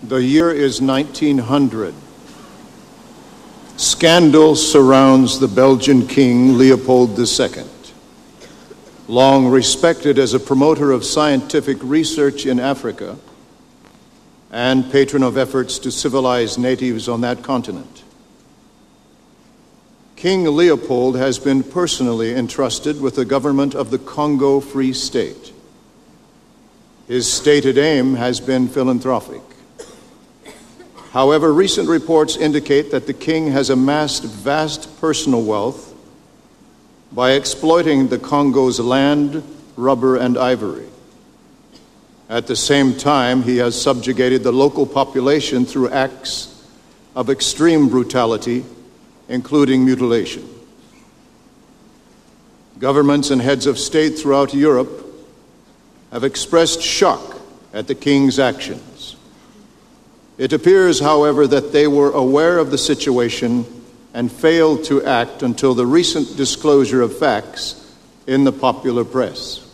The year is 1900. Scandal surrounds the Belgian king Leopold II. Long respected as a promoter of scientific research in Africa and patron of efforts to civilize natives on that continent. King Leopold has been personally entrusted with the government of the Congo Free State. His stated aim has been philanthropic. However, recent reports indicate that the king has amassed vast personal wealth by exploiting the Congo's land, rubber, and ivory. At the same time, he has subjugated the local population through acts of extreme brutality, including mutilation. Governments and heads of state throughout Europe have expressed shock at the king's actions. It appears, however, that they were aware of the situation and failed to act until the recent disclosure of facts in the popular press.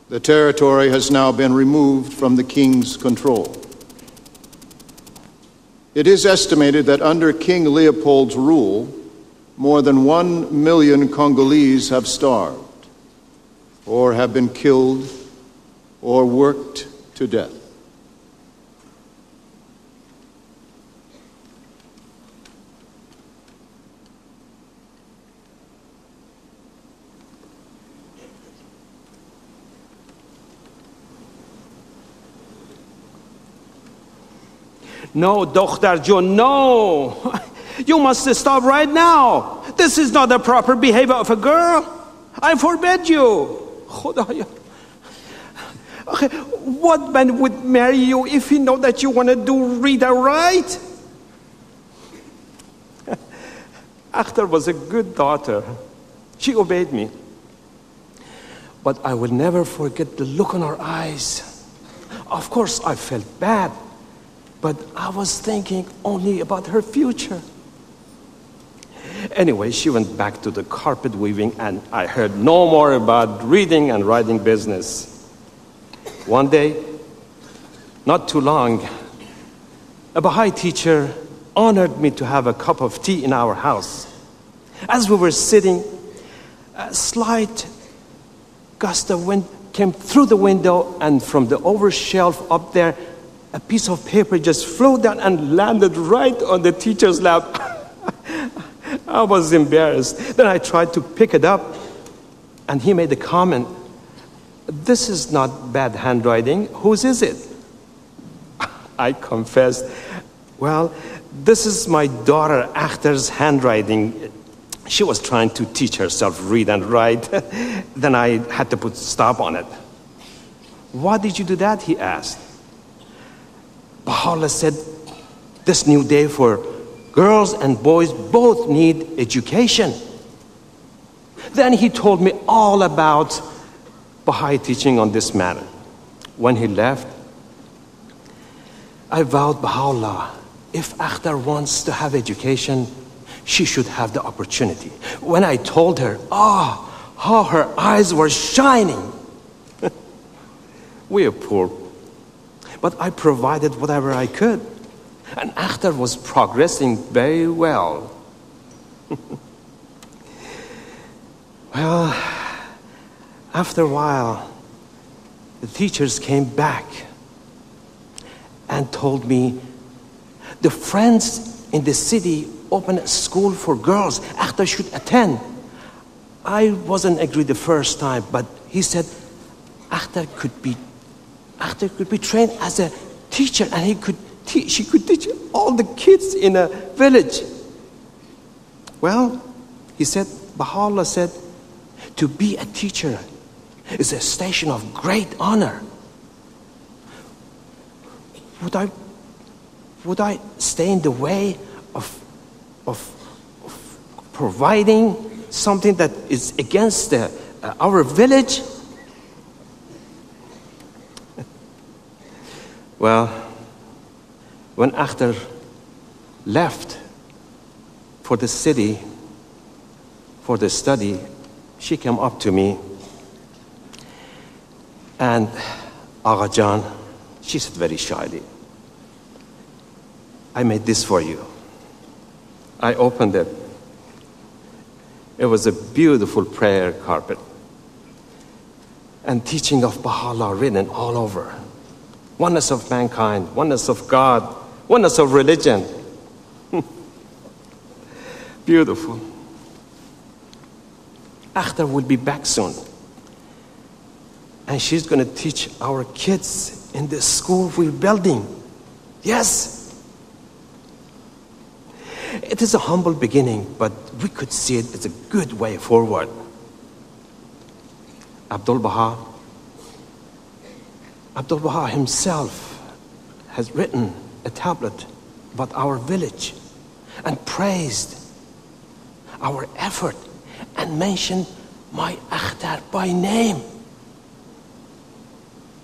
The territory has now been removed from the king's control. It is estimated that under King Leopold's rule, more than 1 million Congolese have starved, or have been killed, or worked to death. No, Dr. John, no. You must stop right now. This is not the proper behavior of a girl. I forbid you. Khudaya. Okay, what man would marry you if he know that you want to do read and write? Akhtar was a good daughter. She obeyed me. But I will never forget the look on her eyes. Of course, I felt bad. But I was thinking only about her future. Anyway, she went back to the carpet weaving, and I heard no more about reading and writing business. One day, not too long, a Baha'i teacher honored me to have a cup of tea in our house. As we were sitting, a slight gust of wind came through the window, and from the over shelf up there, a piece of paper just flew down and landed right on the teacher's lap. I was embarrassed. Then I tried to pick it up, and he made a comment. This is not bad handwriting. Whose is it? I confessed, well, this is my daughter Akhtar's handwriting. She was trying to teach herself read and write. Then I had to put stop on it. Why did you do that? He asked. Baha'u'llah said, this new day for girls and boys both need education. Then he told me all about Baha'i teaching on this matter. When he left, I vowed Baha'u'llah, if Akhtar wants to have education, she should have the opportunity. When I told her, how her eyes were shining. We are poor. But I provided whatever I could. And Akhtar was progressing very well. Well, after a while, the teachers came back and told me the friends in the city opened a school for girls. Akhtar should attend. I wasn't agree the first time, but he said Akhtar could be trained as a teacher, and she could teach all the kids in a village. Well, he said, Baha'u'llah said, to be a teacher is a station of great honor. Would I stay in the way of providing something that is against our village? Well, when Akhtar left for the city for the study, she came up to me and, Agha Jan, She said very shyly, "I made this for you." I opened it. It was a beautiful prayer carpet and teaching of Baha'u'llah written all over. Oneness of mankind, oneness of God, oneness of religion. Beautiful. Akhtar will be back soon. And she's going to teach our kids in the school we're building. Yes. It is a humble beginning, but we could see it as a good way forward. Abdul Baha himself has written a tablet about our village and praised our effort and mentioned my Akhtar by name.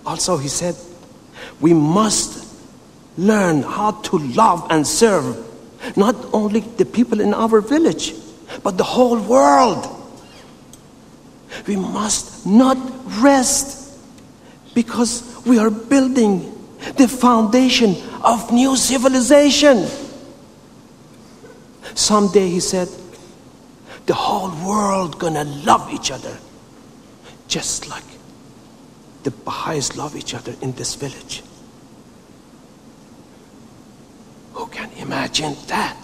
Also, he said, we must learn how to love and serve not only the people in our village, but the whole world. We must not rest because we are building the foundation of new civilization. Someday, he said, the whole world gonna love each other, just like the Baha'is love each other in this village. Who can imagine that?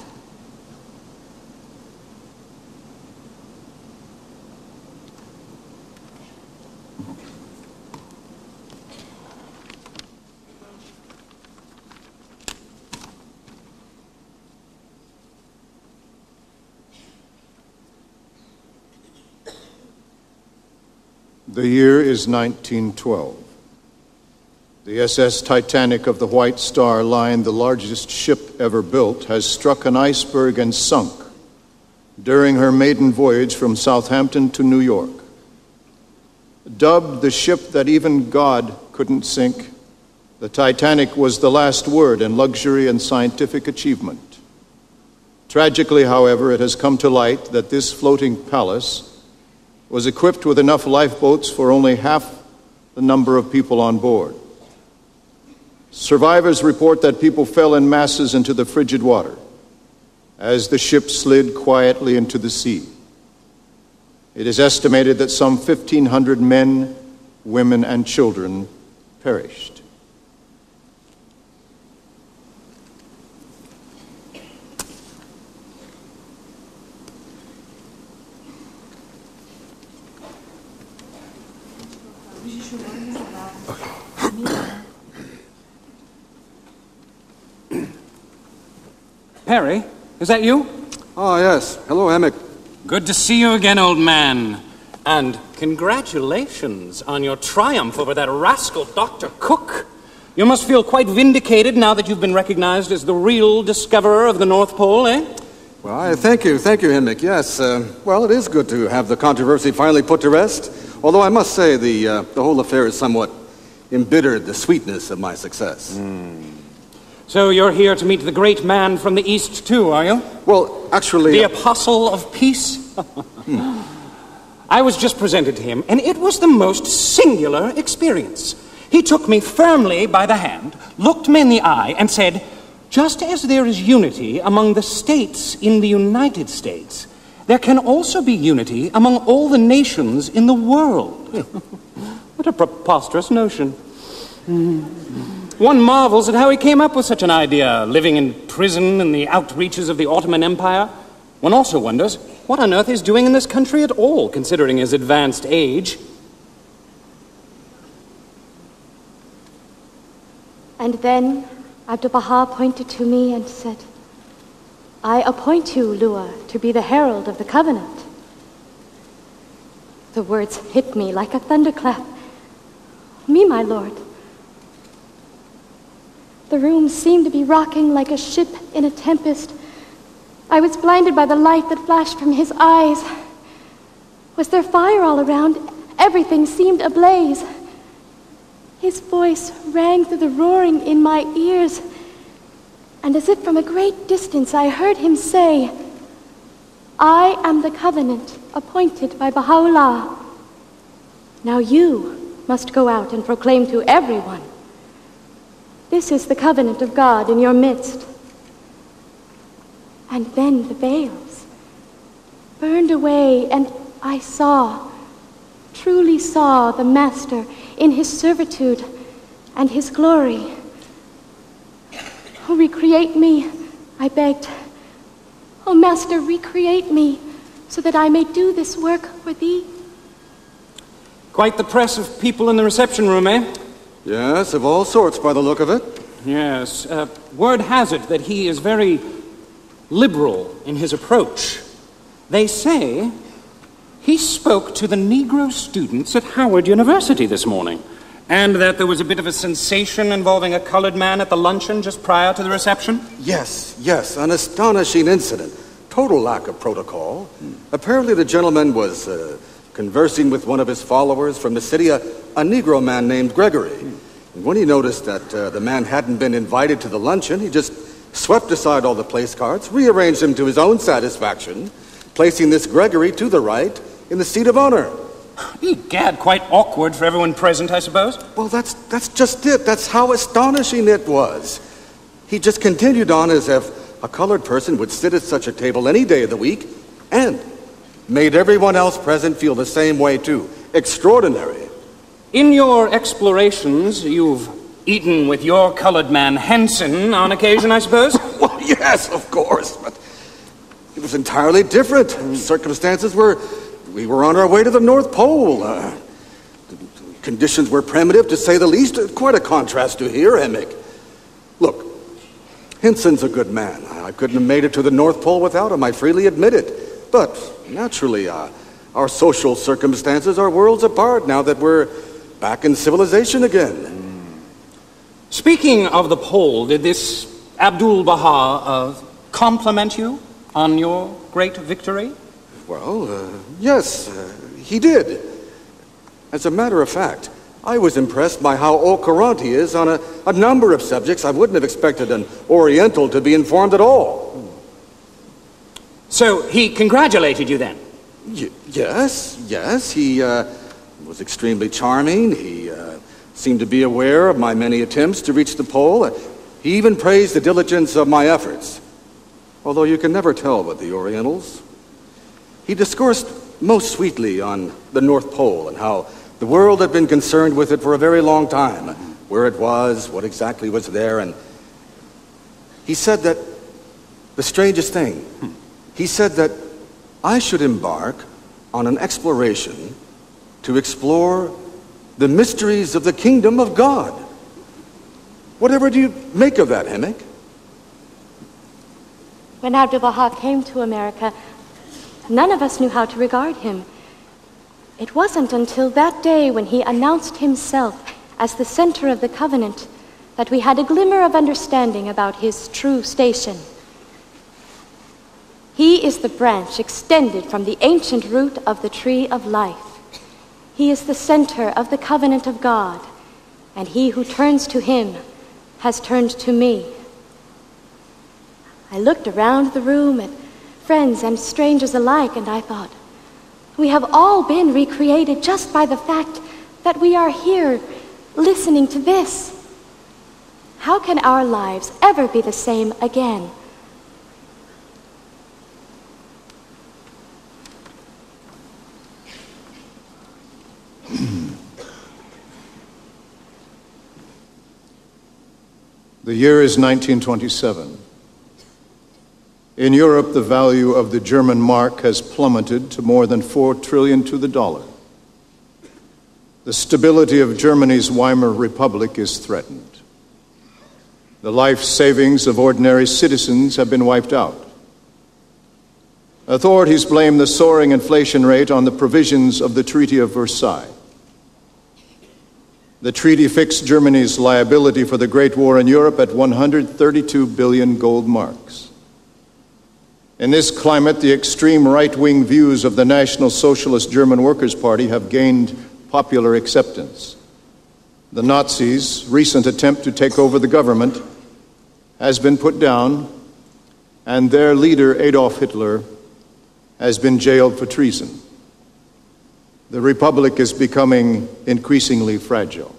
The year is 1912. The SS Titanic of the White Star Line, the largest ship ever built, has struck an iceberg and sunk during her maiden voyage from Southampton to New York. Dubbed the ship that even God couldn't sink, the Titanic was the last word in luxury and scientific achievement. Tragically, however, it has come to light that this floating palace was equipped with enough lifeboats for only half the number of people on board. Survivors report that people fell in masses into the frigid water as the ship slid quietly into the sea. It is estimated that some 1,500 men, women, and children perished. Perry, is that you? Oh, yes. Hello, Emmett. Good to see you again, old man. And congratulations on your triumph over that rascal Dr. Cook. You must feel quite vindicated now that you've been recognized as the real discoverer of the North Pole, eh? Well, thank you, Henrik. Yes, well, it is good to have the controversy finally put to rest. Although I must say the whole affair has somewhat embittered the sweetness of my success. So you're here to meet the great man from the East, too, are you? Well, actually... The apostle of peace? I was just presented to him, and it was the most singular experience. He took me firmly by the hand, looked me in the eye, and said, just as there is unity among the states in the United States, there can also be unity among all the nations in the world. What a preposterous notion. One marvels at how he came up with such an idea, living in prison in the outreaches of the Ottoman Empire. One also wonders what on earth he's doing in this country at all, considering his advanced age. And then Abdu'l-Baha pointed to me and said, I appoint you, Lua, to be the herald of the covenant. The words hit me like a thunderclap. Me, my lord. The room seemed to be rocking like a ship in a tempest. I was blinded by the light that flashed from his eyes. Was there fire all around? Everything seemed ablaze. His voice rang through the roaring in my ears, and as if from a great distance I heard him say, I am the covenant appointed by Baha'u'llah. Now you must go out and proclaim to everyone This is the covenant of God in your midst. And then the veils burned away, and I truly saw the Master in his servitude and his glory. Oh, recreate me, I begged. Oh, Master, recreate me so that I may do this work for thee. Quite the press of people in the reception room, eh? Yes, of all sorts by the look of it. Yes. Word has it that he is very liberal in his approach. They say he spoke to the Negro students at Howard University this morning, and that there was a bit of a sensation involving a colored man at the luncheon just prior to the reception. Yes, an astonishing incident. Total lack of protocol. Apparently the gentleman was conversing with one of his followers from the city, a Negro man named Gregory. And when he noticed that the man hadn't been invited to the luncheon, he just swept aside all the place cards, rearranged them to his own satisfaction, placing this Gregory to the right in the seat of honor. Egad, quite awkward for everyone present, I suppose. Well, that's just it. That's how astonishing it was. He just continued on as if a colored person would sit at such a table any day of the week, and made everyone else present feel the same way, too. Extraordinary. In your explorations, you've eaten with your colored man Henson on occasion, I suppose? Well, yes, of course, but it was entirely different. Circumstances we were on our way to the North Pole. The conditions were primitive, to say the least. Quite a contrast to here, Emick. Look, Henson's a good man. I couldn't have made it to the North Pole without him, I freely admit it. But, naturally, our social circumstances are worlds apart now that we're back in civilization again. Speaking of the pole, did this Abdul-Baha compliment you on your great victory? Well, yes, he did. As a matter of fact, I was impressed by how au courant he is on a number of subjects. I wouldn't have expected an Oriental to be informed at all. So he congratulated you then? Yes. He was extremely charming. He seemed to be aware of my many attempts to reach the pole. He even praised the diligence of my efforts. Although you can never tell with the Orientals. He discoursed most sweetly on the North Pole and how the world had been concerned with it for a very long time, where it was, what exactly was there, and he said that the strangest thing, he said that I should embark on an exploration to explore the mysteries of the kingdom of God. Whatever do you make of that, Emick? When Abdu'l-Baha came to America, none of us knew how to regard him. It wasn't until that day when he announced himself as the center of the covenant that we had a glimmer of understanding about his true station. He is the branch extended from the ancient root of the tree of life. He is the center of the covenant of God, and he who turns to him has turned to me. I looked around the room at friends and strangers alike, and I thought, we have all been recreated just by the fact that we are here listening to this. How can our lives ever be the same again? The year is 1927. In Europe, the value of the German mark has plummeted to more than 4 trillion to the dollar. The stability of Germany's Weimar Republic is threatened. The life savings of ordinary citizens have been wiped out. Authorities blame the soaring inflation rate on the provisions of the Treaty of Versailles. The treaty fixed Germany's liability for the Great War in Europe at 132 billion gold marks. In this climate, the extreme right-wing views of the National Socialist German Workers' Party have gained popular acceptance. The Nazis' recent attempt to take over the government has been put down, and their leader, Adolf Hitler, has been jailed for treason. The Republic is becoming increasingly fragile.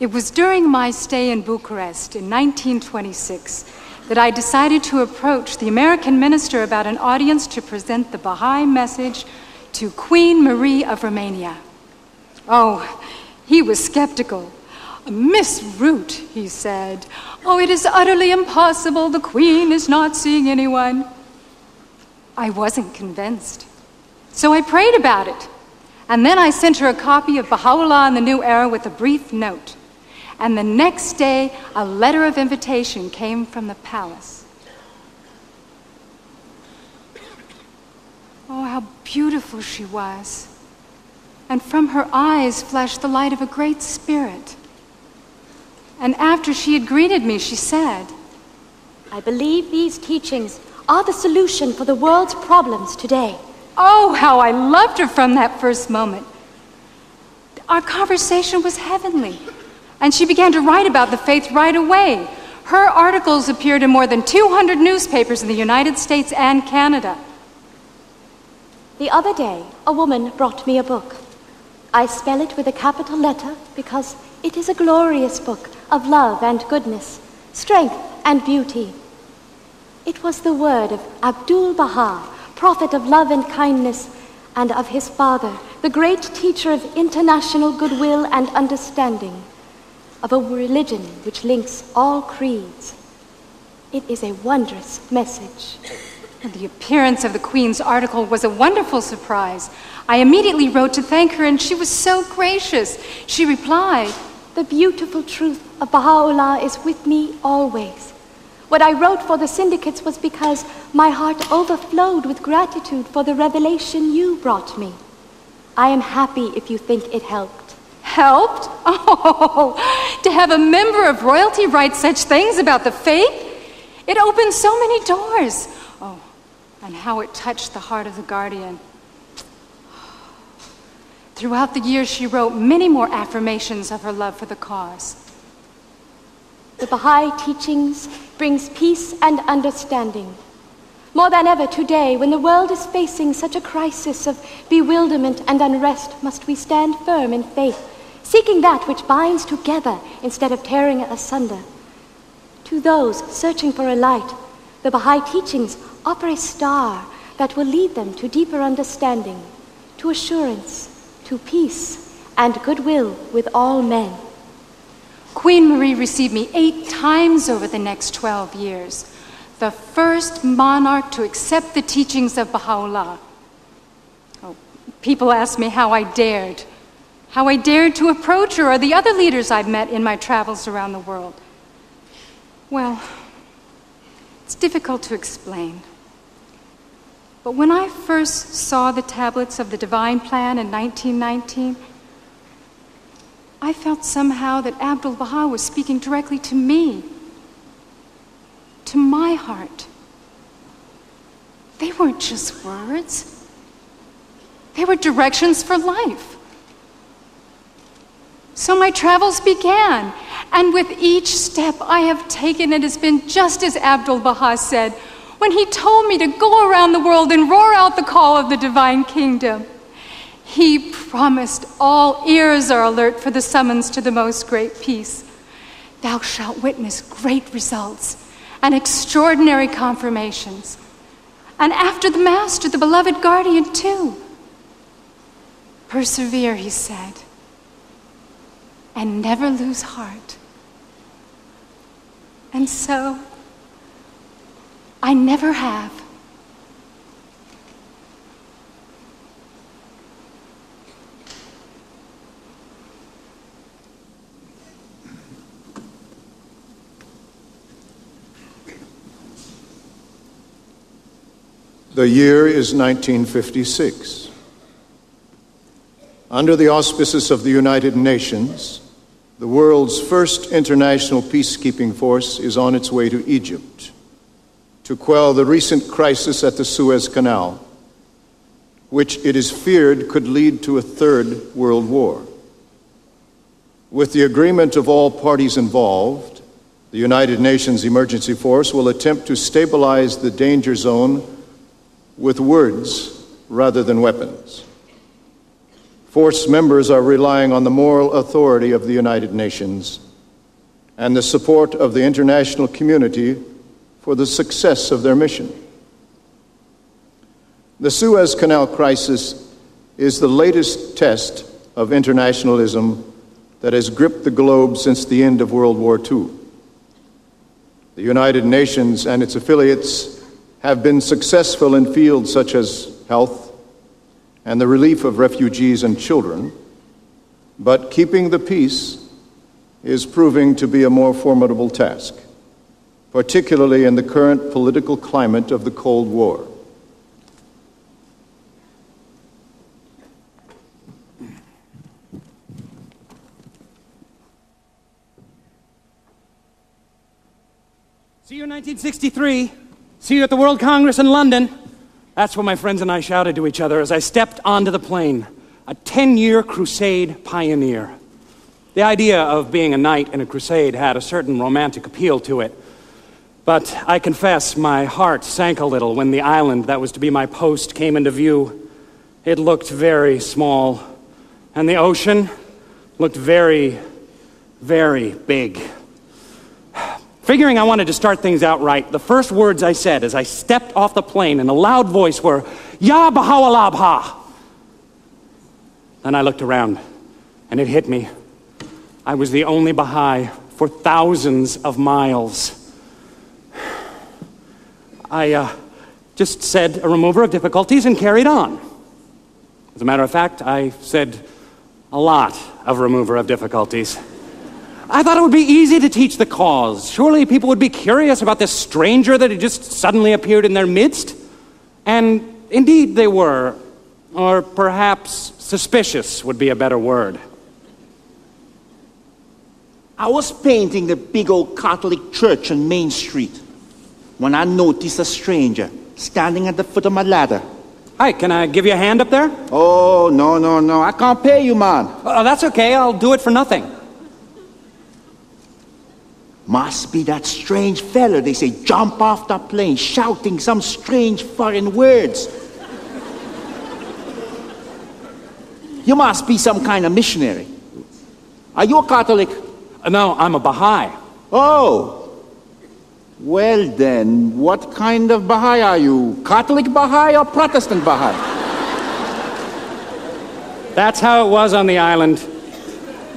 It was during my stay in Bucharest in 1926 that I decided to approach the American minister about an audience to present the Baha'i message to Queen Marie of Romania. Oh, he was skeptical. "Miss Root," he said, "oh, it is utterly impossible. The Queen is not seeing anyone." I wasn't convinced. So I prayed about it. And then I sent her a copy of Baha'u'llah in the New Era with a brief note. And the next day, a letter of invitation came from the palace. Oh, how beautiful she was. And from her eyes flashed the light of a great spirit. And after she had greeted me, she said, "I believe these teachings are the solution for the world's problems today." Oh, how I loved her from that first moment. Our conversation was heavenly, and she began to write about the faith right away. Her articles appeared in more than 200 newspapers in the United States and Canada. The other day, a woman brought me a book. I spell it with a capital letter because it is a glorious book of love and goodness, strength and beauty. It was the word of Abdul Baha, prophet of love and kindness, and of his father, the great teacher of international goodwill and understanding, of a religion which links all creeds. It is a wondrous message. The appearance of the Queen's article was a wonderful surprise. I immediately wrote to thank her, and she was so gracious. She replied, "The beautiful truth of Baha'u'llah is with me always. What I wrote for the syndicates was because my heart overflowed with gratitude for the revelation you brought me. I am happy if you think it helped." "Helped? Oh, to have a member of royalty write such things about the faith? It opened so many doors. Oh, and how it touched the heart of the Guardian. Throughout the years, she wrote many more affirmations of her love for the cause. The Baha'i teachings brings peace and understanding. More than ever today, when the world is facing such a crisis of bewilderment and unrest, must we stand firm in faith, seeking that which binds together instead of tearing asunder. To those searching for a light, the Baha'i teachings offer a star that will lead them to deeper understanding, to assurance, to peace, and goodwill with all men. Queen Marie received me 8 times over the next 12 years, the first monarch to accept the teachings of Baha'u'llah. Oh, people ask me how I dared to approach her or the other leaders I've met in my travels around the world. Well, it's difficult to explain. But when I first saw the tablets of the Divine Plan in 1919, I felt somehow that Abdul Baha was speaking directly to me, to my heart. They weren't just words. They were directions for life. So my travels began, and with each step I have taken, it has been just as Abdul Baha said when he told me to go around the world and roar out the call of the divine kingdom. He promised all ears are alert for the summons to the most great peace. Thou shalt witness great results and extraordinary confirmations. And after the Master, the beloved guardian too. Persevere, he said, and never lose heart. And so, I never have. The year is 1956. Under the auspices of the United Nations, the world's first international peacekeeping force is on its way to Egypt to quell the recent crisis at the Suez Canal, which it is feared could lead to a third world war. With the agreement of all parties involved, the United Nations Emergency Force will attempt to stabilize the danger zone with words rather than weapons. Force members are relying on the moral authority of the United Nations and the support of the international community for the success of their mission. The Suez Canal crisis is the latest test of internationalism that has gripped the globe since the end of World War II. The United Nations and its affiliates have been successful in fields such as health and the relief of refugees and children, but keeping the peace is proving to be a more formidable task, particularly in the current political climate of the Cold War. See you in 1963. See you at the World Congress in London. That's what my friends and I shouted to each other as I stepped onto the plane, a 10-year crusade pioneer. The idea of being a knight in a crusade had a certain romantic appeal to it. But I confess my heart sank a little when the island that was to be my post came into view. It looked very small, and the ocean looked very, very big. Figuring I wanted to start things out right, the first words I said as I stepped off the plane in a loud voice were, "Ya Baha'u'llah." Then I looked around, and it hit me. I was the only Baha'i for thousands of miles. I just said a remover of difficulties and carried on. As a matter of fact, I said a lot of remover of difficulties. I thought it would be easy to teach the cause. Surely people would be curious about this stranger that had just suddenly appeared in their midst. And indeed they were. Or perhaps suspicious would be a better word. I was painting the big old Catholic church on Main Street when I noticed a stranger standing at the foot of my ladder. Hi, can I give you a hand up there? Oh, no. I can't pay you, man. Oh, that's okay. I'll do it for nothing. Must be that strange fella they say jump off the plane shouting some strange foreign words. You must be some kind of missionary. Are you a Catholic? No, I'm a Baha'i. Oh. Well then, what kind of Baha'i are you? Catholic Baha'i or Protestant Baha'i? That's how it was on the island.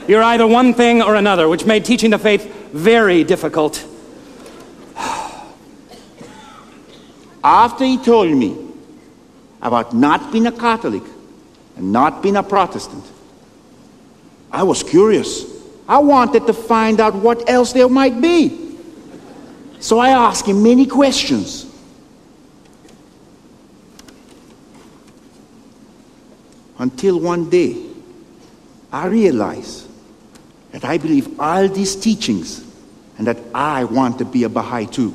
You're either one thing or another, which made teaching the faith very difficult. After he told me about not being a Catholic and not being a Protestant, I was curious. I wanted to find out what else there might be. So I asked him many questions. Until one day, I realized that I believe all these teachings and that I want to be a Baha'i too.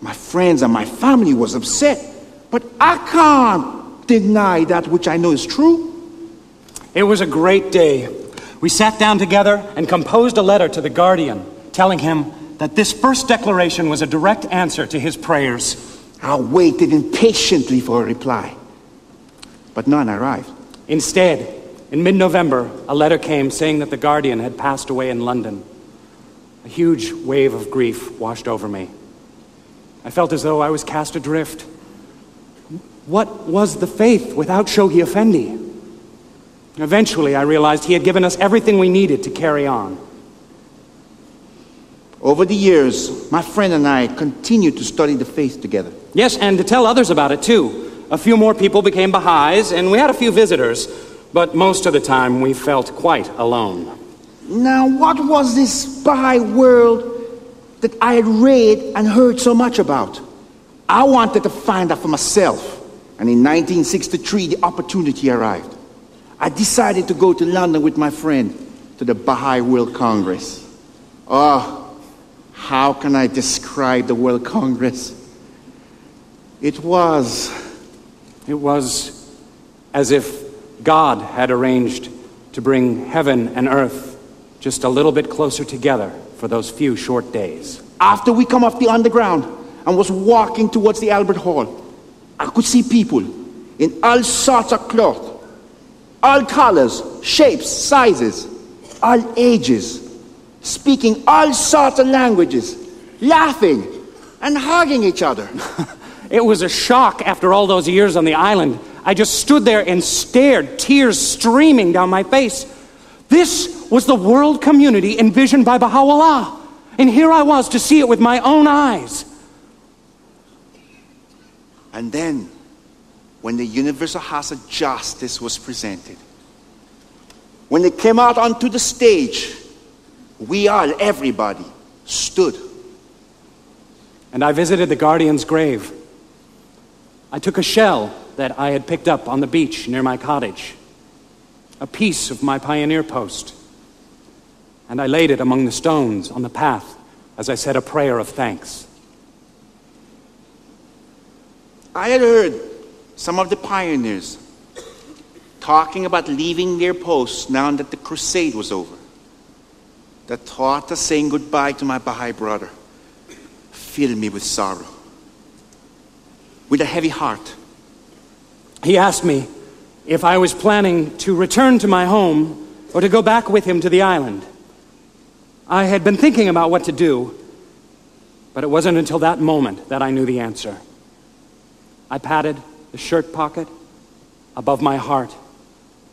My friends and my family was upset, but I can't deny that which I know is true. It was a great day. We sat down together and composed a letter to the Guardian, telling him that this first declaration was a direct answer to his prayers. I waited impatiently for a reply, but none arrived. Instead, in mid-November, a letter came saying that the Guardian had passed away in London. A huge wave of grief washed over me. I felt as though I was cast adrift. What was the faith without Shoghi Effendi? Eventually, I realized he had given us everything we needed to carry on. Over the years, my friend and I continued to study the faith together. Yes, and to tell others about it, too. A few more people became Baha'is, and we had a few visitors. But most of the time, we felt quite alone. Now, what was this Baha'i world that I had read and heard so much about? I wanted to find out for myself. And in 1963, the opportunity arrived. I decided to go to London with my friend to the Baha'i World Congress. Oh, how can I describe the World Congress? It was as if God had arranged to bring heaven and earth just a little bit closer together for those few short days. After we come off the underground and was walking towards the Albert Hall, I could see people in all sorts of cloth. all colors, shapes, sizes, all ages, speaking all sorts of languages, laughing and hugging each other. It was a shock after all those years on the island. I just stood there and stared, tears streaming down my face. This was the world community envisioned by Baha'u'llah. And here I was to see it with my own eyes. And then, when the universal house of justice was presented, when it came out onto the stage, we all, everybody, stood. And I visited the guardian's grave. I took a shell that I had picked up on the beach near my cottage, a piece of my pioneer post, and I laid it among the stones on the path as I said a prayer of thanks. I had heard some of the pioneers talking about leaving their posts now that the crusade was over. The thought of saying goodbye to my Baha'i brother filled me with sorrow. With a heavy heart, He asked me if I was planning to return to my home or to go back with him to the island. I had been thinking about what to do, but it wasn't until that moment that I knew the answer. I patted the shirt pocket above my heart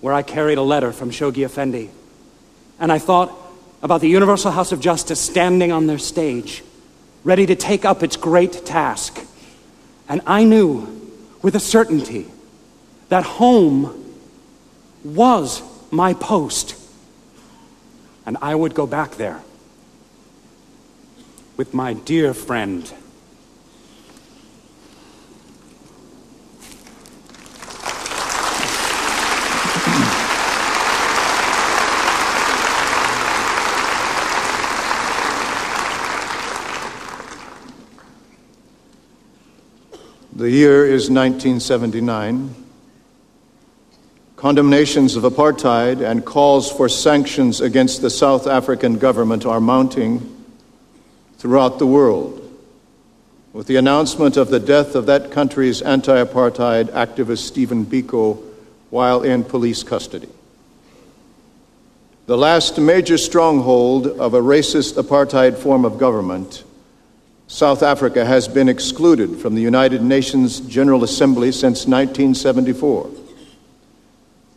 where I carried a letter from Shoghi Effendi, and I thought about the Universal House of Justice standing on their stage, ready to take up its great task. And I knew with a certainty that home was my post, and I would go back there with my dear friend. The year is 1979. Condemnations of apartheid and calls for sanctions against the South African government are mounting throughout the world, with the announcement of the death of that country's anti-apartheid activist Stephen Biko while in police custody. The last major stronghold of a racist apartheid form of government, South Africa has been excluded from the United Nations General Assembly since 1974.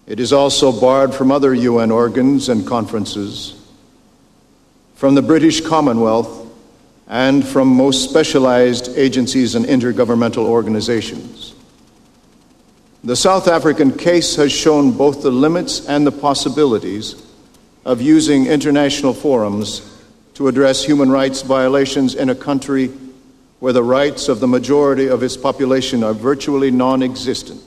It is also barred from other UN organs and conferences, from the British Commonwealth, and from most specialized agencies and intergovernmental organizations. The South African case has shown both the limits and the possibilities of using international forums to address human rights violations in a country where the rights of the majority of its population are virtually non-existent.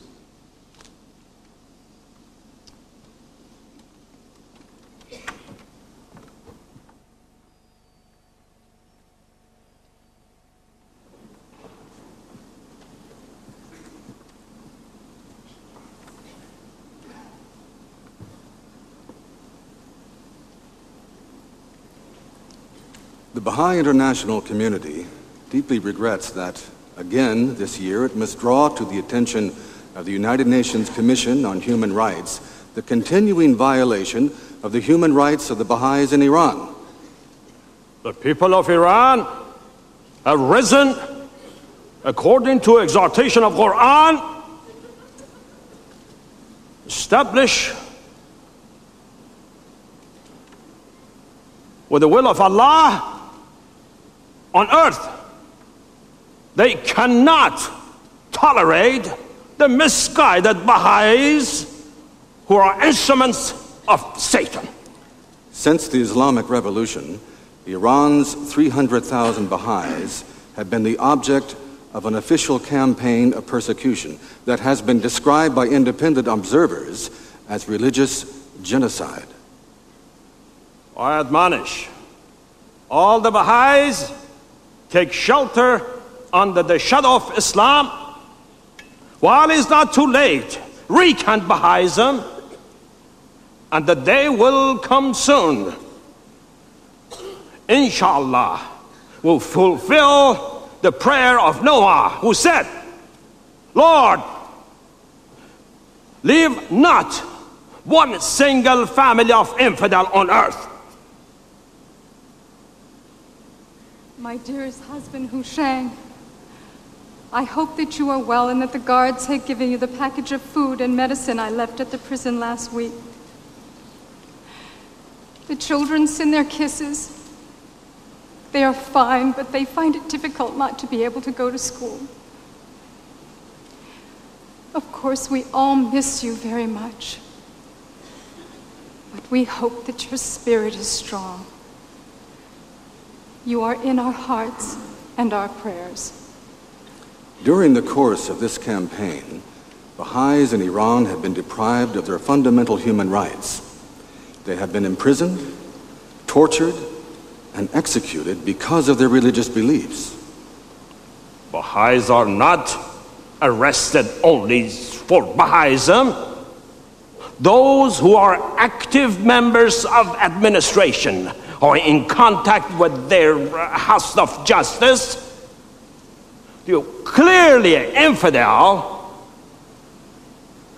The Baha'i international community deeply regrets that, again this year, it must draw to the attention of the United Nations Commission on Human Rights the continuing violation of the human rights of the Baha'is in Iran. The people of Iran have risen according to exhortation of Quran, establish with the will of Allah on earth. They cannot tolerate the misguided Baha'is who are instruments of Satan. Since the Islamic Revolution, Iran's 300,000 Baha'is have been the object of an official campaign of persecution that has been described by independent observers as religious genocide. I admonish all the Baha'is, take shelter under the shadow of Islam while it's not too late. Recant Baha'ism, and the day will come soon, inshallah, will fulfill the prayer of Noah, who said, Lord, leave not one single family of infidel on earth. My dearest husband, Hushang, I hope that you are well and that the guards had given you the package of food and medicine I left at the prison last week. The children send their kisses. They are fine, but they find it difficult not to be able to go to school. Of course, we all miss you very much, but we hope that your spirit is strong. You are in our hearts and our prayers. During the course of this campaign, Baha'is in Iran have been deprived of their fundamental human rights. They have been imprisoned, tortured, and executed because of their religious beliefs. Baha'is are not arrested only for Baha'ism. Those who are active members of administration or in contact with their house of justice, you clearly infidel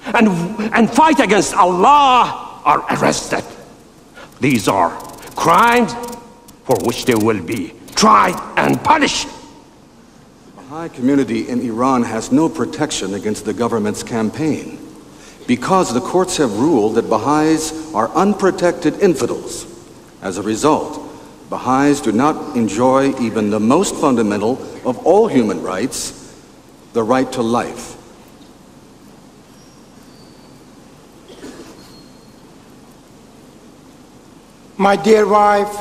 and fight against Allah are arrested. These are crimes for which they will be tried and punished. The Baha'i community in Iran has no protection against the government's campaign because the courts have ruled that Baha'is are unprotected infidels. As a result, Baha'is do not enjoy even the most fundamental of all human rights, the right to life. My dear wife,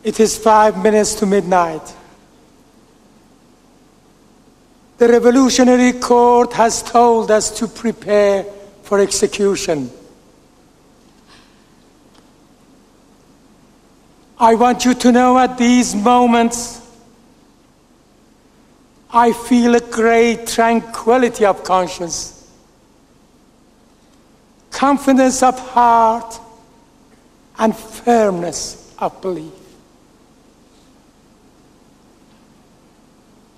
it is 5 minutes to midnight. The Revolutionary Court has told us to prepare for execution. I want you to know at these moments, I feel a great tranquility of conscience, confidence of heart, and firmness of belief.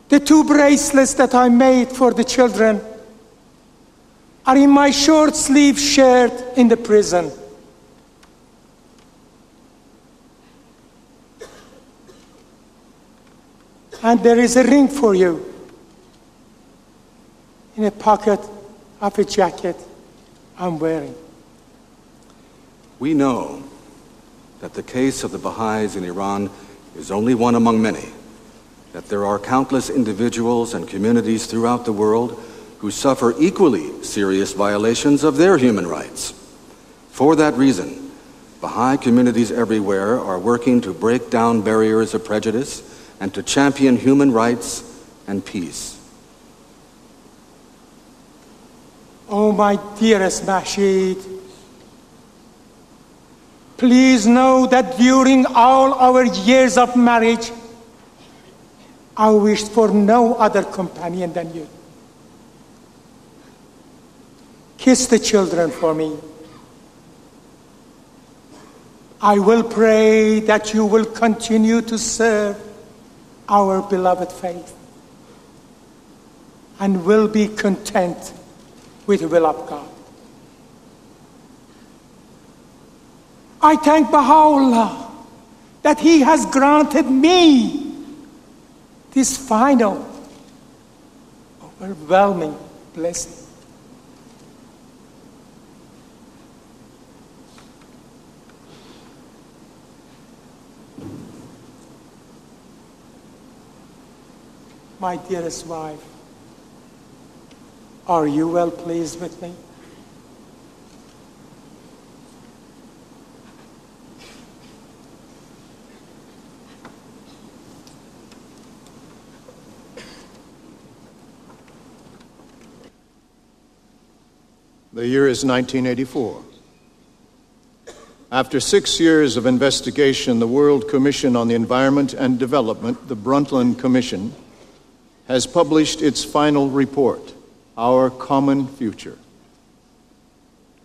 The 2 bracelets that I made for the children are in my short-sleeved shirt in the prison. And there is a ring for you in a pocket of a jacket I'm wearing. We know that the case of the Baha'is in Iran is only one among many, that there are countless individuals and communities throughout the world who suffer equally serious violations of their human rights. For that reason, Baha'i communities everywhere are working to break down barriers of prejudice and to champion human rights and peace. Oh, my dearest Mahshid, please know that during all our years of marriage, I wished for no other companion than you. Kiss the children for me. I will pray that you will continue to serve our beloved faith and will be content with the will of God. I thank Baha'u'llah that he has granted me this final, overwhelming blessing. My dearest wife, are you well pleased with me? The year is 1984. After 6 years of investigation, the World Commission on the Environment and Development, the Brundtland Commission, has published its final report, Our Common Future.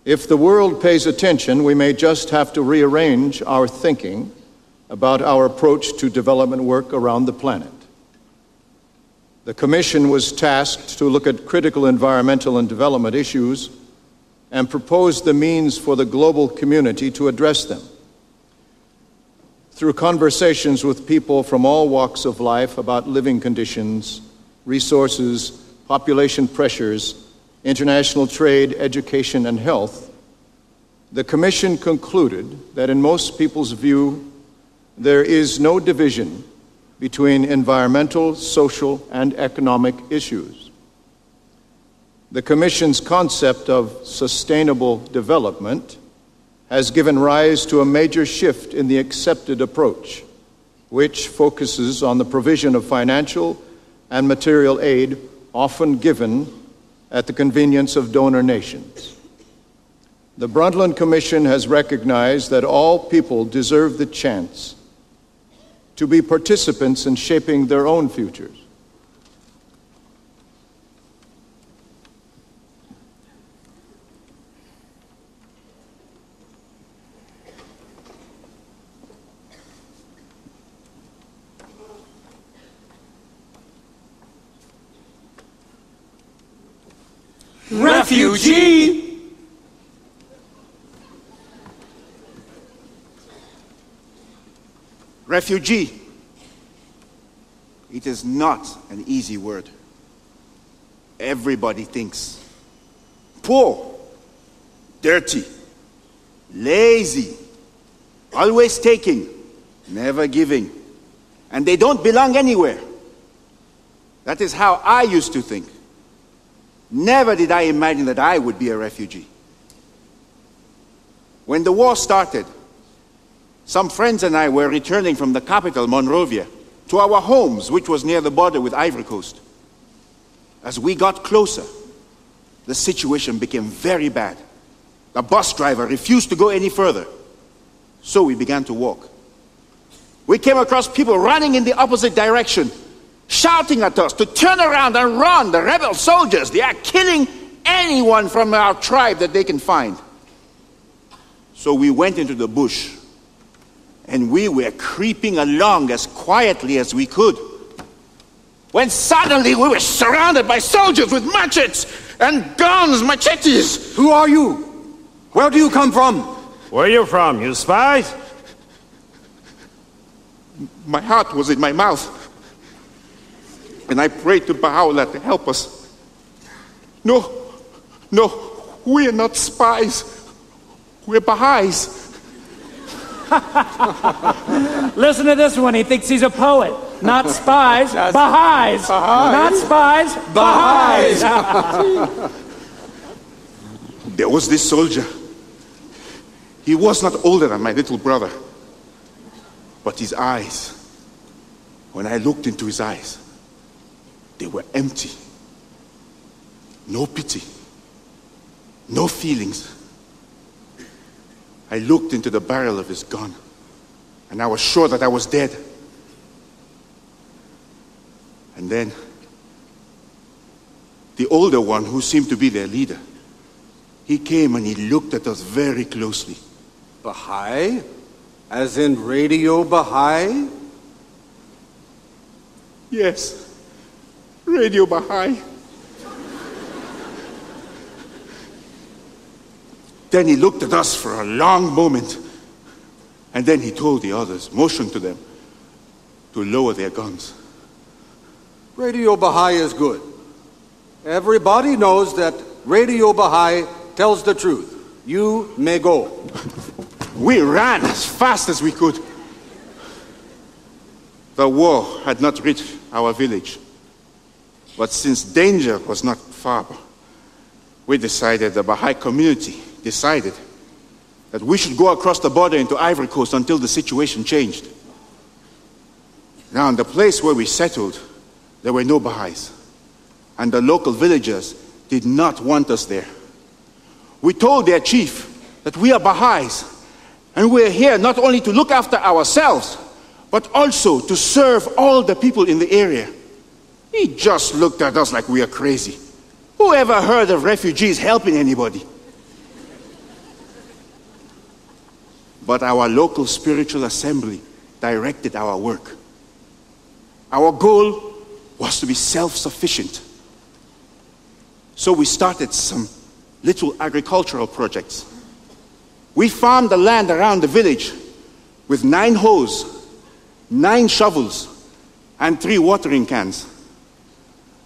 If the world pays attention, we may just have to rearrange our thinking about our approach to development work around the planet. The Commission was tasked to look at critical environmental and development issues and proposed the means for the global community to address them. Through conversations with people from all walks of life about living conditions, resources, population pressures, international trade, education, and health, the Commission concluded that in most people's view, there is no division between environmental, social, and economic issues. The Commission's concept of sustainable development has given rise to a major shift in the accepted approach, which focuses on the provision of financial and material aid often given at the convenience of donor nations. The Brundtland Commission has recognized that all people deserve the chance to be participants in shaping their own futures. Refugee! Refugee. It is not an easy word. Everybody thinks poor, dirty, lazy, always taking, never giving, and they don't belong anywhere. That is how I used to think. Never did I imagine that I would be a refugee. When the war started, some friends and I were returning from the capital, Monrovia, to our homes, which was near the border with Ivory Coast. As we got closer, the situation became very bad. The bus driver refused to go any further, so we began to walk. We came across people running in the opposite direction, shouting at us to turn around and run. The rebel soldiers, they are killing anyone from our tribe that they can find. So we went into the bush, and we were creeping along as quietly as we could, when suddenly we were surrounded by soldiers with machetes and guns, machetes. Who are you? Where do you come from? Where are you from, you spies? My heart was in my mouth, and I prayed to Baha'u'llah to help us. No, we are not spies. We're Baha'is. Listen to this one. He thinks he's a poet. Not spies, Baha'is. Not spies, Baha'is. There was this soldier. He was not older than my little brother. But his eyes, when I looked into his eyes, they were empty. No pity. No feelings. I looked into the barrel of his gun, and I was sure that I was dead. And then, the older one, who seemed to be their leader, he came and he looked at us very closely. Baha'i? As in Radio Baha'i? Yes, Radio Baha'i. Then he looked at us for a long moment, and then he told the others, motioned to them, to lower their guns. Radio Baha'i is good. Everybody knows that Radio Baha'i tells the truth. You may go. We ran as fast as we could. The war had not reached our village, but since danger was not far, we decided, the Baha'i community decided, that we should go across the border into Ivory Coast until the situation changed. Now, in the place where we settled, there were no Baha'is, and the local villagers did not want us there. We told their chief that we are Baha'is, and we are here not only to look after ourselves, but also to serve all the people in the area. He just looked at us like we are crazy. Who ever heard of refugees helping anybody? But our local spiritual assembly directed our work. Our goal was to be self-sufficient. So we started some little agricultural projects. We farmed the land around the village with 9 hoes, 9 shovels, and 3 watering cans.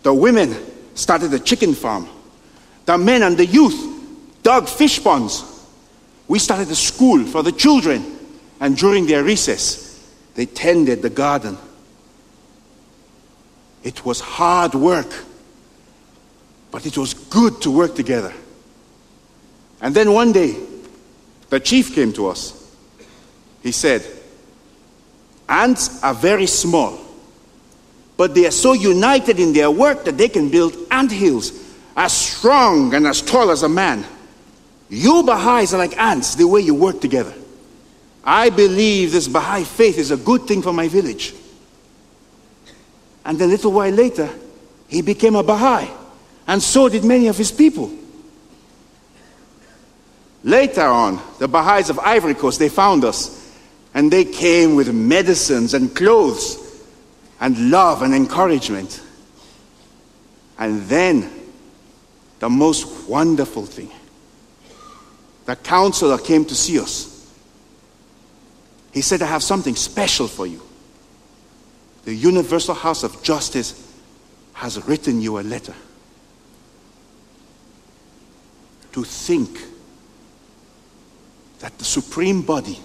The women started a chicken farm. The men and the youth dug fish ponds. We started a school for the children, and during their recess, they tended the garden. It was hard work, but it was good to work together. And then one day, the chief came to us. He said, "Ants are very small, but they are so united in their work that they can build ant hills as strong and as tall as a man. You Baha'is are like ants the way you work together. I believe this Baha'i faith is a good thing for my village." And then a little while later, he became a Baha'i, and so did many of his people. Later on, the Baha'is of Ivory Coast, they found us, and they came with medicines and clothes and love and encouragement. And then, the most wonderful thing, the counselor came to see us. He said, "I have something special for you. The Universal House of Justice has written you a letter." To think that the Supreme Body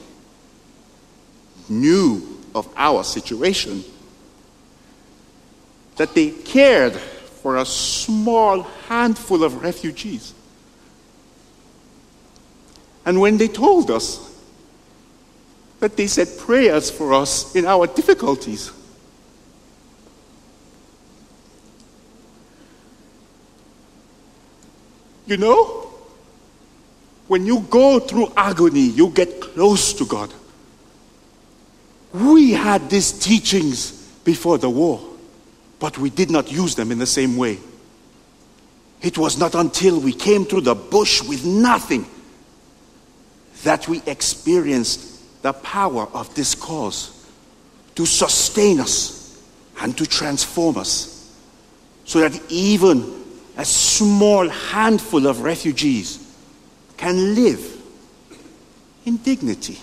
knew of our situation, that they cared for a small handful of refugees. And when they told us that they said prayers for us in our difficulties, you know, when you go through agony, you get close to God. We had these teachings before the war, but we did not use them in the same way. It was not until we came through the bush with nothing that we experienced the power of this cause to sustain us and to transform us, so that even a small handful of refugees can live in dignity.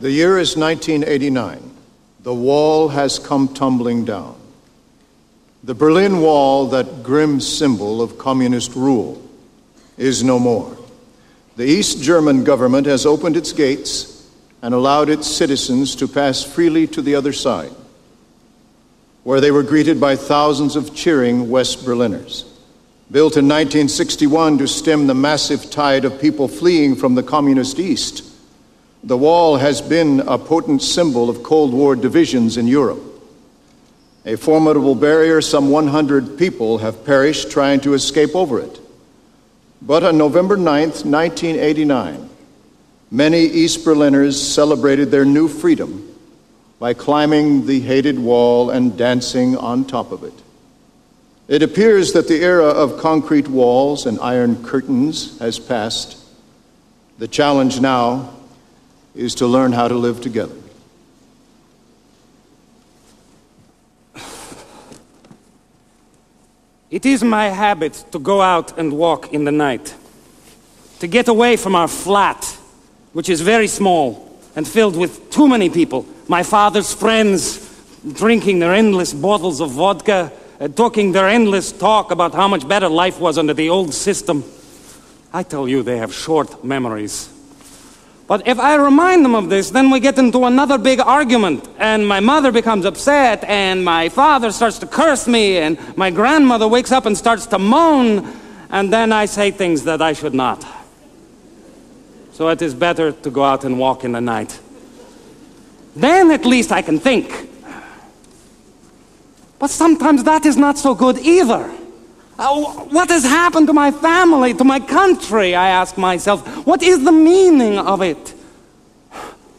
The year is 1989. The wall has come tumbling down. The Berlin Wall, that grim symbol of communist rule, is no more. The East German government has opened its gates and allowed its citizens to pass freely to the other side, where they were greeted by thousands of cheering West Berliners. Built in 1961 to stem the massive tide of people fleeing from the communist East, the wall has been a potent symbol of Cold War divisions in Europe. A formidable barrier, some 100 people have perished trying to escape over it. But on November 9th, 1989, many East Berliners celebrated their new freedom by climbing the hated wall and dancing on top of it. It appears that the era of concrete walls and iron curtains has passed. The challenge now is to learn how to live together. It is my habit to go out and walk in the night, to get away from our flat, which is very small and filled with too many people. My father's friends, drinking their endless bottles of vodka, talking their endless talk about how much better life was under the old system. I tell you, they have short memories. But if I remind them of this, then we get into another big argument, and my mother becomes upset, and my father starts to curse me, and my grandmother wakes up and starts to moan, and then I say things that I should not. So it is better to go out and walk in the night. Then at least I can think. But sometimes that is not so good either. What has happened to my family, to my country, I ask myself. What is the meaning of it?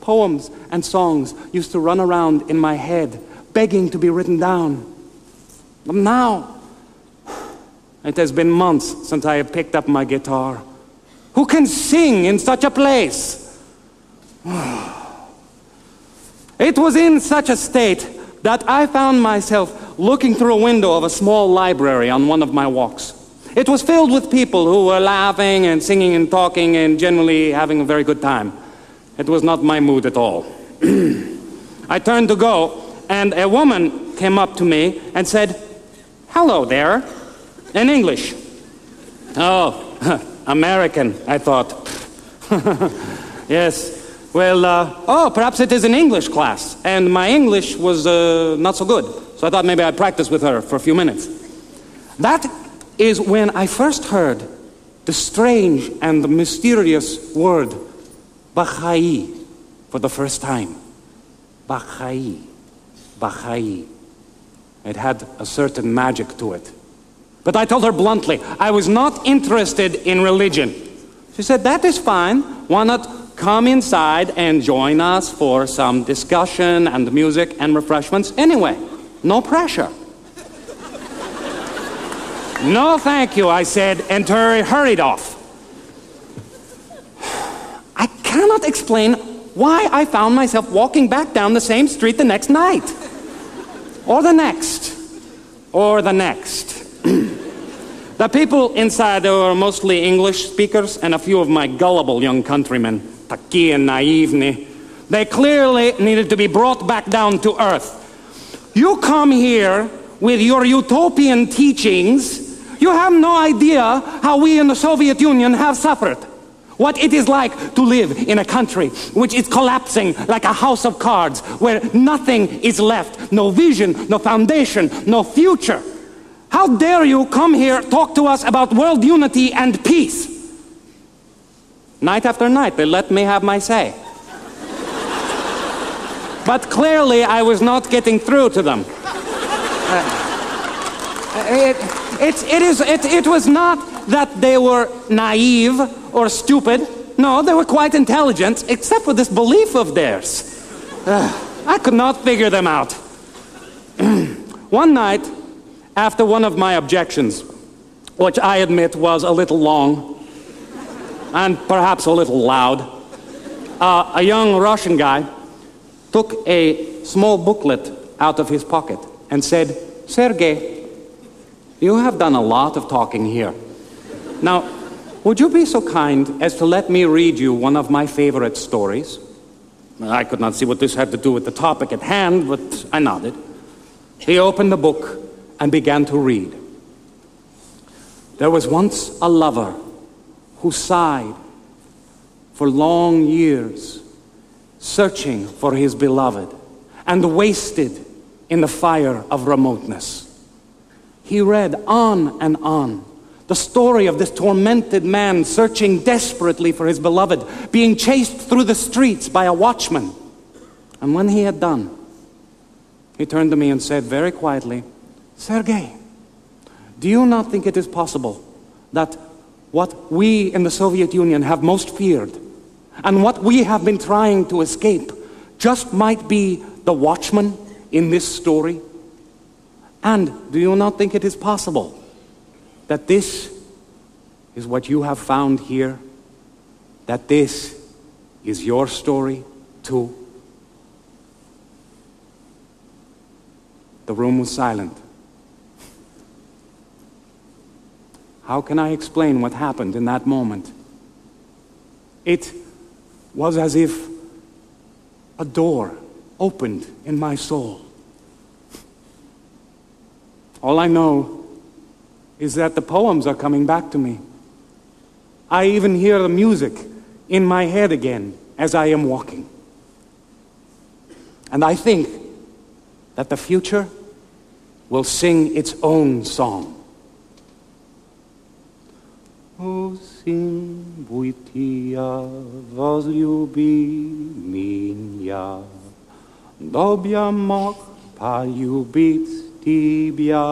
Poems and songs used to run around in my head, begging to be written down. But now, It has been months since I have picked up my guitar. Who can sing in such a place? It was in such a state that I found myself looking through a window of a small library on one of my walks. It was filled with people who were laughing and singing and talking and generally having a very good time. It was not my mood at all. I turned to go, and a woman came up to me and said, "Hello there," in English. Oh, American, I thought. Yes. Well, perhaps it is an English class, and my English was not so good, so I thought maybe I'd practice with her for a few minutes. That is when I first heard the strange and the mysterious word Baha'i for the first time. Baha'i. Baha'i. It had a certain magic to it. But I told her bluntly, I was not interested in religion. She said, "That is fine. Why not come inside and join us for some discussion and music and refreshments? Anyway, no pressure." "No, thank you," I said, and hurried off. I cannot explain why I found myself walking back down the same street the next night. Or the next. Or the next. The people inside were mostly English speakers and a few of my gullible young countrymen, taki and naivni. They clearly needed to be brought back down to earth. You come here with your utopian teachings. You have no idea how we in the Soviet Union have suffered. What it is like to live in a country which is collapsing like a house of cards, where nothing is left, no vision, no foundation, no future. How dare you come here, talk to us about world unity and peace? Night after night, they let me have my say. But clearly, I was not getting through to them. It was not that they were naive or stupid. No, they were quite intelligent, except for this belief of theirs. I could not figure them out. One night, after one of my objections, which I admit was a little long and perhaps a little loud, a young Russian guy took a small booklet out of his pocket and said, "Sergei, you have done a lot of talking here. Now, would you be so kind as to let me read you one of my favorite stories?" I could not see what this had to do with the topic at hand, but I nodded. He opened the book and began to read. "There was once a lover who sighed for long years, searching for his beloved, and wasted in the fire of remoteness. He read on and on, the story of this tormented man searching desperately for his beloved, being chased through the streets by a watchman. And when he had done, he turned to me and said very quietly, 'Sergei, do you not think it is possible that what we in the Soviet Union have most feared and what we have been trying to escape just might be the watchman in this story? And do you not think it is possible that this is what you have found here? That this is your story too?' The room was silent. How can I explain what happened in that moment? It was as if a door opened in my soul. All I know is that the poems are coming back to me. I even hear the music in my head again as I am walking. And I think that the future will sing its own song. Усім буйтія возлюби меня, даб я мог полюбить тебя.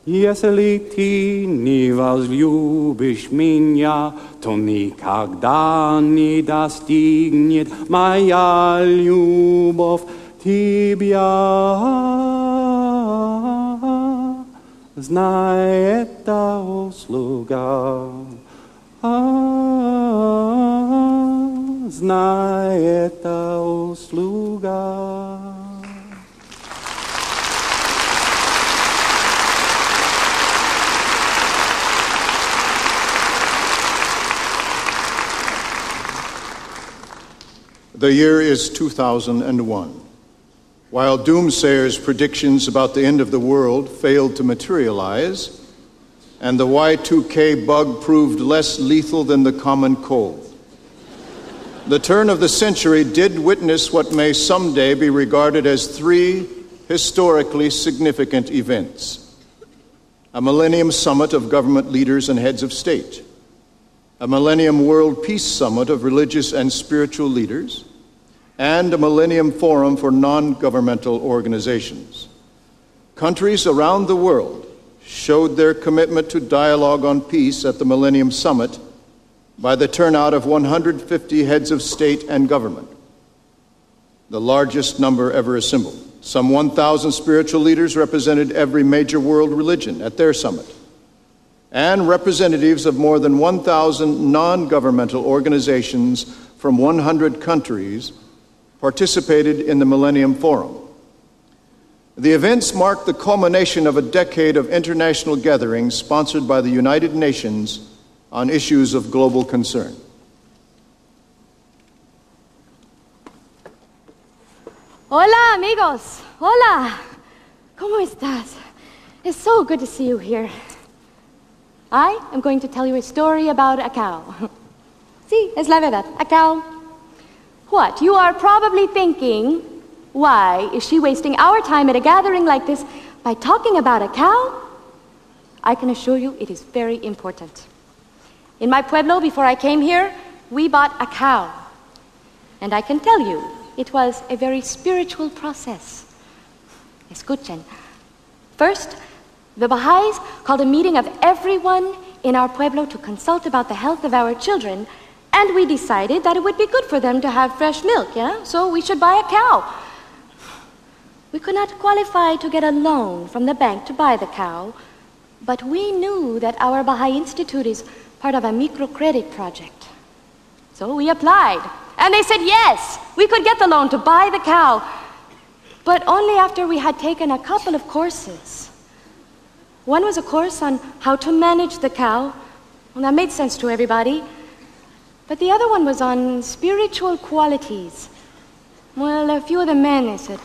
Если ты не возлюбишь меня, то никогда не достигнет моя любовь тебя. Знает того слуга, знает того слуга. The year is 2001. While doomsayers' predictions about the end of the world failed to materialize, and the Y2K bug proved less lethal than the common cold, the turn of the century did witness what may someday be regarded as 3 historically significant events: a Millennium Summit of government leaders and heads of state, a Millennium World Peace Summit of religious and spiritual leaders, and a Millennium Forum for non-governmental organizations. Countries around the world showed their commitment to dialogue on peace at the Millennium Summit by the turnout of 150 heads of state and government, the largest number ever assembled. Some 1,000 spiritual leaders represented every major world religion at their summit, and representatives of more than 1,000 non-governmental organizations from 100 countries participated in the Millennium Forum. The events marked the culmination of a decade of international gatherings sponsored by the United Nations on issues of global concern. Hola, amigos. Hola. ¿Cómo estás? It's so good to see you here. I am going to tell you a story about a cow. Sí, es la verdad, a cow. What? You are probably thinking, why is she wasting our time at a gathering like this by talking about a cow? I can assure you it is very important. In my pueblo, before I came here, we bought a cow. And I can tell you, it was a very spiritual process. Escuchen. First, the Baha'is called a meeting of everyone in our pueblo to consult about the health of our children, and we decided that it would be good for them to have fresh milk, yeah? So we should buy a cow. We could not qualify to get a loan from the bank to buy the cow, but we knew that our Baha'i Institute is part of a microcredit project. So we applied, and they said yes, we could get the loan to buy the cow, but only after we had taken a couple of courses. One was a course on how to manage the cow. Well, that made sense to everybody. But the other one was on spiritual qualities. Well, a few of the men, they said,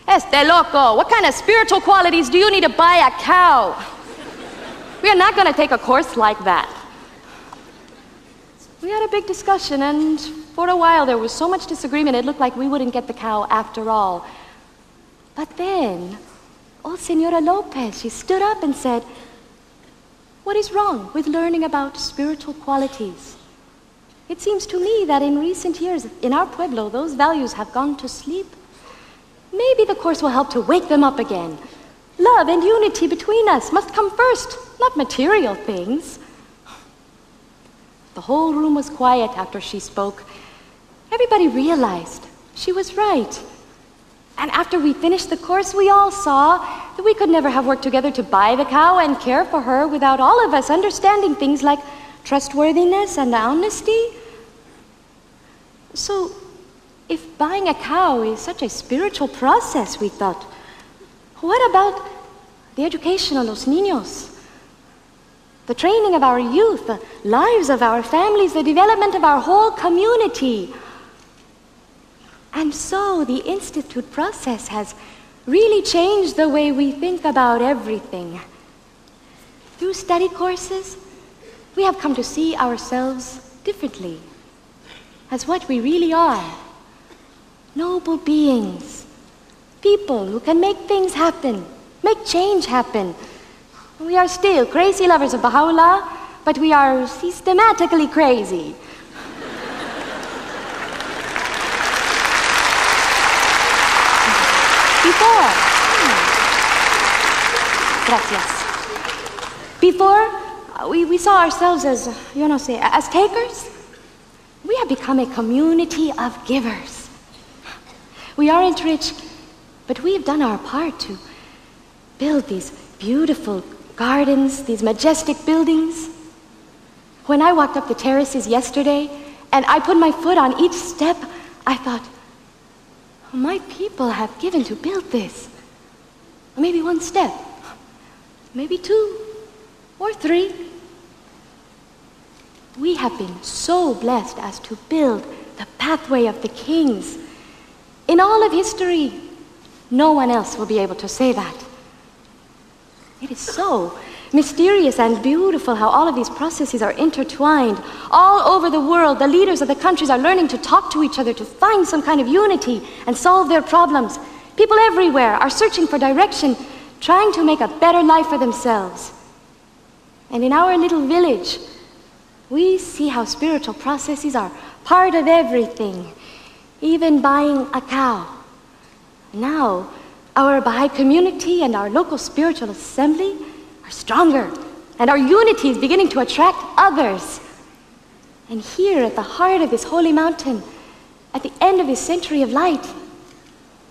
"Este loco, what kind of spiritual qualities do you need to buy a cow? We are not going to take a course like that." We had a big discussion, and for a while there was so much disagreement it looked like we wouldn't get the cow after all. But then, old Senora Lopez, she stood up and said, "What is wrong with learning about spiritual qualities? It seems to me that in recent years, in our pueblo, those values have gone to sleep. Maybe the course will help to wake them up again. Love and unity between us must come first, not material things." The whole room was quiet after she spoke. Everybody realized she was right. And after we finished the course, we all saw that we could never have worked together to buy the cow and care for her without all of us understanding things like trustworthiness and honesty. So, if buying a cow is such a spiritual process, we thought, what about the education of los niños? The training of our youth, the lives of our families, the development of our whole community. And so the Institute process has really changed the way we think about everything. Through study courses, we have come to see ourselves differently, as what we really are. Noble beings, people who can make things happen, make change happen. We are still crazy lovers of Baha'u'llah, but we are systematically crazy. Before, we saw ourselves as, as takers. We have become a community of givers. We aren't rich, but we have done our part to build these beautiful gardens, these majestic buildings. When I walked up the terraces yesterday and I put my foot on each step, I thought, my people have given to build this. Maybe one step, maybe two or three. We have been so blessed as to build the pathway of the kings. In all of history, no one else will be able to say that. It is so mysterious and beautiful how all of these processes are intertwined. All over the world, the leaders of the countries are learning to talk to each other to find some kind of unity and solve their problems. People everywhere are searching for direction, trying to make a better life for themselves. And in our little village, we see how spiritual processes are part of everything, even buying a cow. Now, our Baha'i community and our local spiritual assembly are stronger, and our unity is beginning to attract others. And here at the heart of this holy mountain, at the end of this century of light,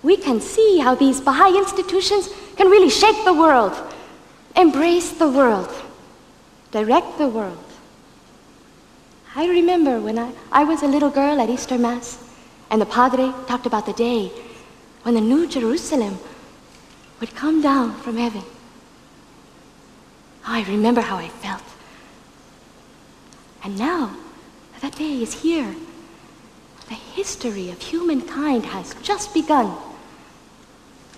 we can see how these Baha'i institutions can really shake the world, embrace the world, direct the world. I remember when I was a little girl at Easter Mass, and the Padre talked about the day when the New Jerusalem would come down from heaven. I remember how I felt. And now, that day is here. The history of humankind has just begun.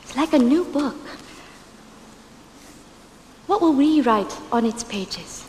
It's like a new book. What will we write on its pages?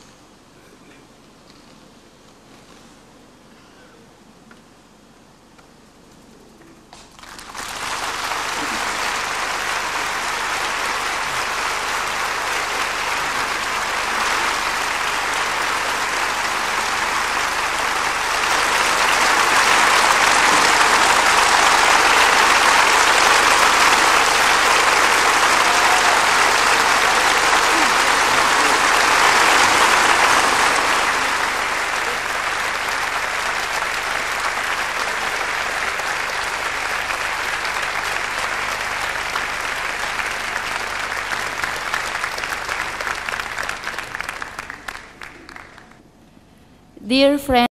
Dear friends,